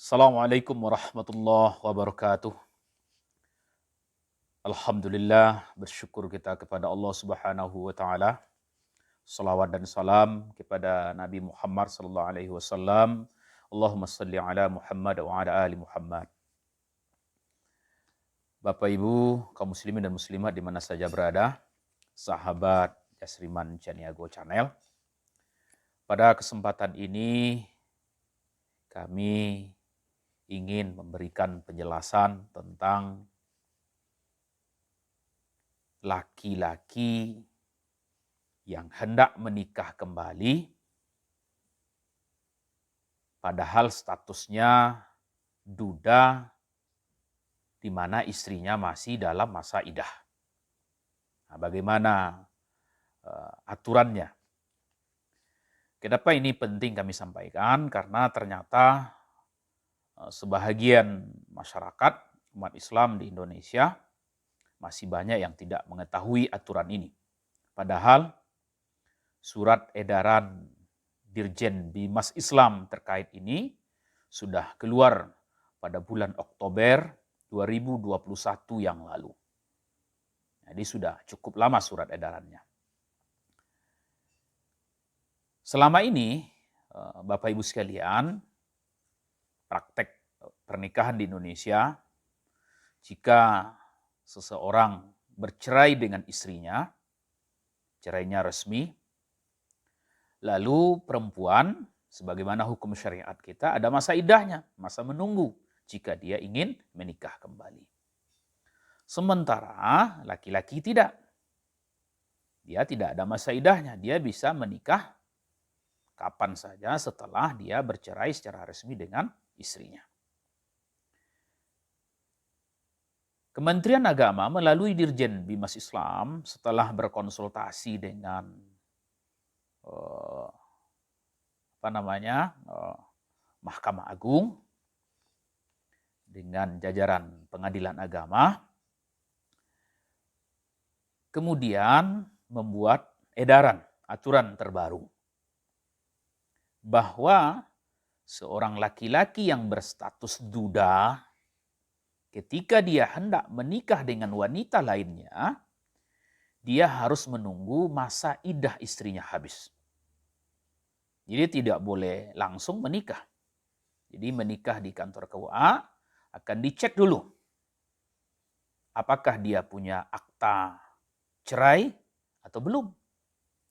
Assalamualaikum warahmatullahi wabarakatuh. Alhamdulillah, bersyukur kita kepada Allah Subhanahu wa taala. Salawat dan salam kepada Nabi Muhammad sallallahu alaihi wasallam. Allahumma salli ala Muhammad wa ala ali Muhammad. Bapak Ibu, kaum muslimin dan muslimat di mana saja berada, sahabat Yasriman Chaniago Channel. Pada kesempatan ini kami ingin memberikan penjelasan tentang laki-laki yang hendak menikah kembali padahal statusnya duda di mana istrinya masih dalam masa idah. Nah, bagaimana aturannya? Kenapa ini penting kami sampaikan? Karena ternyata sebahagian masyarakat umat Islam di Indonesia masih banyak yang tidak mengetahui aturan ini. Padahal surat edaran Dirjen Bimas Islam terkait ini sudah keluar pada bulan Oktober 2021 yang lalu. Jadi sudah cukup lama surat edarannya. Selama ini, Bapak Ibu sekalian, praktek pernikahan di Indonesia, jika seseorang bercerai dengan istrinya, cerainya resmi, lalu perempuan, sebagaimana hukum syariat kita, ada masa idahnya, masa menunggu jika dia ingin menikah kembali. Sementara laki-laki tidak. Dia tidak ada masa idahnya, dia bisa menikah kapan saja setelah dia bercerai secara resmi dengan istrinya. Kementerian Agama melalui Dirjen Bimas Islam setelah berkonsultasi dengan Mahkamah Agung dengan jajaran Pengadilan Agama, kemudian membuat edaran, aturan terbaru bahwa seorang laki-laki yang berstatus duda ketika dia hendak menikah dengan wanita lainnya, dia harus menunggu masa idah istrinya habis. Jadi tidak boleh langsung menikah. Jadi menikah di kantor KUA akan dicek dulu apakah dia punya akta cerai atau belum.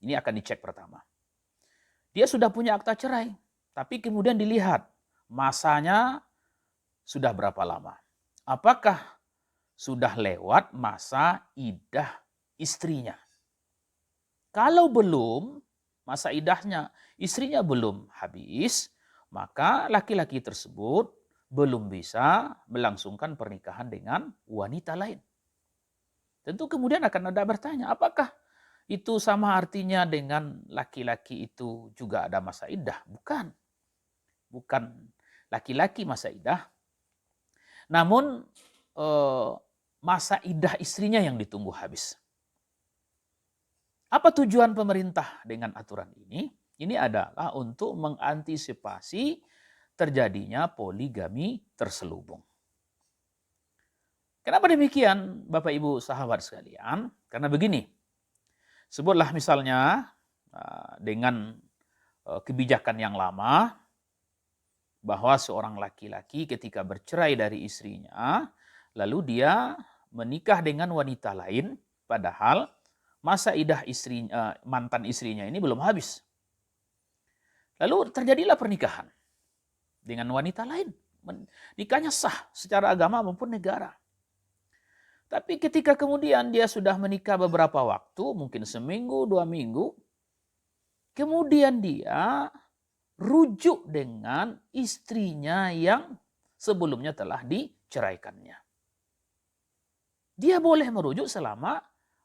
Ini akan dicek pertama. Dia sudah punya akta cerai, tapi kemudian dilihat masanya sudah berapa lama. Apakah sudah lewat masa idah istrinya? Kalau belum, masa idahnya istrinya belum habis, maka laki-laki tersebut belum bisa melangsungkan pernikahan dengan wanita lain. Tentu kemudian akan ada bertanya, apakah itu sama artinya dengan laki-laki itu juga ada masa idah? Bukan. Bukan laki-laki masa idah. Namun masa idah istrinya yang ditunggu habis. Apa tujuan pemerintah dengan aturan ini? Ini adalah untuk mengantisipasi terjadinya poligami terselubung. Kenapa demikian, Bapak Ibu sahabat sekalian? Karena begini, sebutlah misalnya dengan kebijakan yang lama bahwa seorang laki-laki ketika bercerai dari istrinya, lalu dia menikah dengan wanita lain, padahal masa idah istrinya, mantan istrinya ini belum habis. Lalu terjadilah pernikahan dengan wanita lain. Nikahnya sah secara agama maupun negara. Tapi ketika kemudian dia sudah menikah beberapa waktu, mungkin seminggu, 2 minggu, kemudian dia rujuk dengan istrinya yang sebelumnya telah diceraikannya. Dia boleh merujuk selama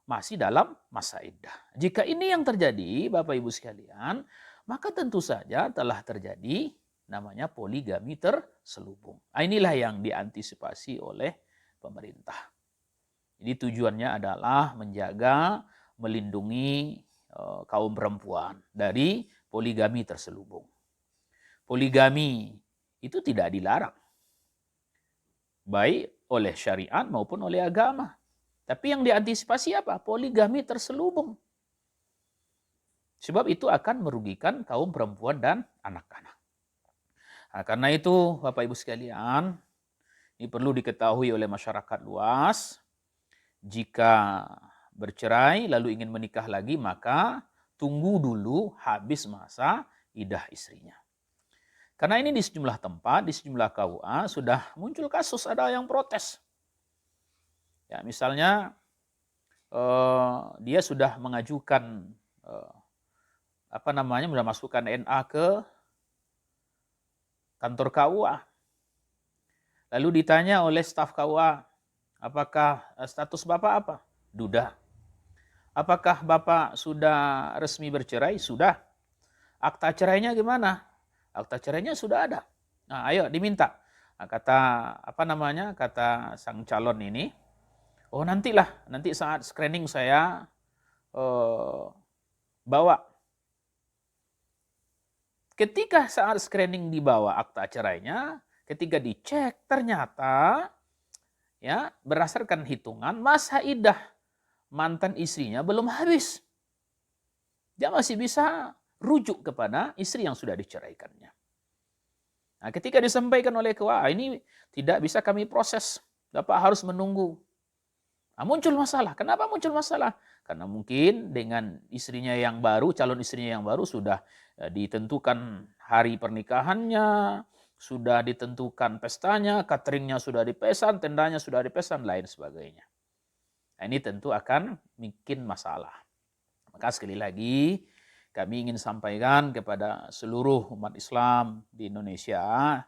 masih dalam masa iddah. Jika ini yang terjadi, Bapak Ibu sekalian, maka tentu saja telah terjadi namanya poligami terselubung. Inilah yang diantisipasi oleh pemerintah. Jadi tujuannya adalah menjaga, melindungi kaum perempuan dari poligami terselubung. Poligami itu tidak dilarang, baik oleh syariat maupun oleh agama. Tapi yang diantisipasi apa? Poligami terselubung. Sebab itu akan merugikan kaum perempuan dan anak-anak. Nah, karena itu Bapak Ibu sekalian, ini perlu diketahui oleh masyarakat luas. Jika bercerai lalu ingin menikah lagi, maka tunggu dulu habis masa iddah istrinya. Karena ini di sejumlah tempat, di sejumlah KUA sudah muncul kasus ada yang protes. Ya, misalnya dia sudah mengajukan sudah masukkan NA ke kantor KUA. Lalu ditanya oleh staf KUA, apakah status Bapak apa? Duda. Apakah Bapak sudah resmi bercerai? Sudah. Akta cerainya gimana? Akta cerainya sudah ada. Nah, ayo diminta. Nah, kata sang calon ini, oh nanti saat screening saya bawa. Ketika saat screening dibawa akta cerainya, ketika dicek ternyata ya berdasarkan hitungan masa iddah mantan istrinya belum habis. Dia masih bisa rujuk kepada istri yang sudah diceraikannya. Nah, ketika disampaikan oleh KUA, ini tidak bisa kami proses. Bapak harus menunggu. Nah, muncul masalah. Kenapa muncul masalah? Karena mungkin dengan istrinya yang baru, calon istrinya yang baru sudah ditentukan hari pernikahannya, sudah ditentukan pestanya, cateringnya sudah dipesan, tendanya sudah dipesan, lain sebagainya. Nah, ini tentu akan bikin masalah. Maka sekali lagi, kami ingin sampaikan kepada seluruh umat Islam di Indonesia,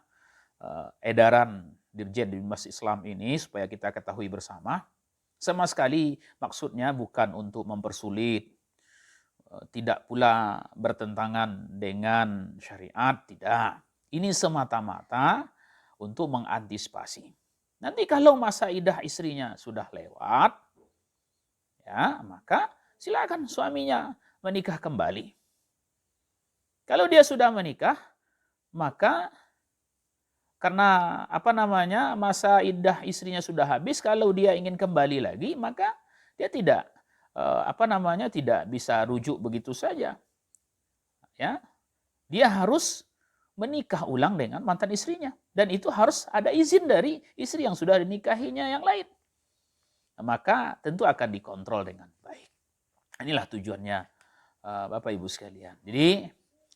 edaran Dirjen Bimas Islam ini supaya kita ketahui bersama. Sama sekali maksudnya bukan untuk mempersulit, tidak pula bertentangan dengan syariat, tidak. Ini semata-mata untuk mengantisipasi. Nanti kalau masa iddah istrinya sudah lewat, ya maka silakan suaminya menikah kembali. Kalau dia sudah menikah, maka karena masa iddah istrinya sudah habis, kalau dia ingin kembali lagi, maka dia tidak tidak bisa rujuk begitu saja. Ya, dia harus menikah ulang dengan mantan istrinya, dan itu harus ada izin dari istri yang sudah dinikahinya yang lain. Maka tentu akan dikontrol dengan baik. Inilah tujuannya Bapak Ibu sekalian. Jadi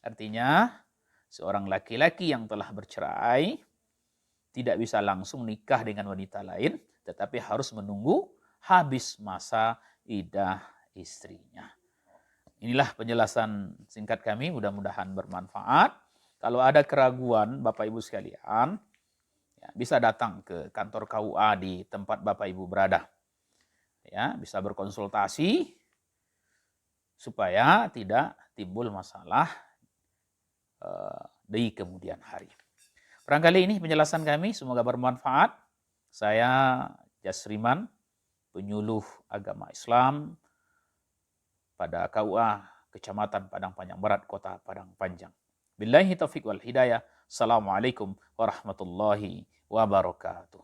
artinya seorang laki-laki yang telah bercerai tidak bisa langsung nikah dengan wanita lain, tetapi harus menunggu habis masa iddah istrinya. Inilah penjelasan singkat kami, mudah-mudahan bermanfaat. Kalau ada keraguan Bapak Ibu sekalian, ya, bisa datang ke kantor KUA di tempat Bapak Ibu berada. Ya, bisa berkonsultasi supaya tidak timbul masalah di kemudian hari. Barangkali ini penjelasan kami, semoga bermanfaat. Saya Jasriman, penyuluh agama Islam pada KUA Kecamatan Padang Panjang Barat, Kota Padang Panjang. Billahi taufiq wal hidayah. Assalamualaikum warahmatullahi wabarakatuh.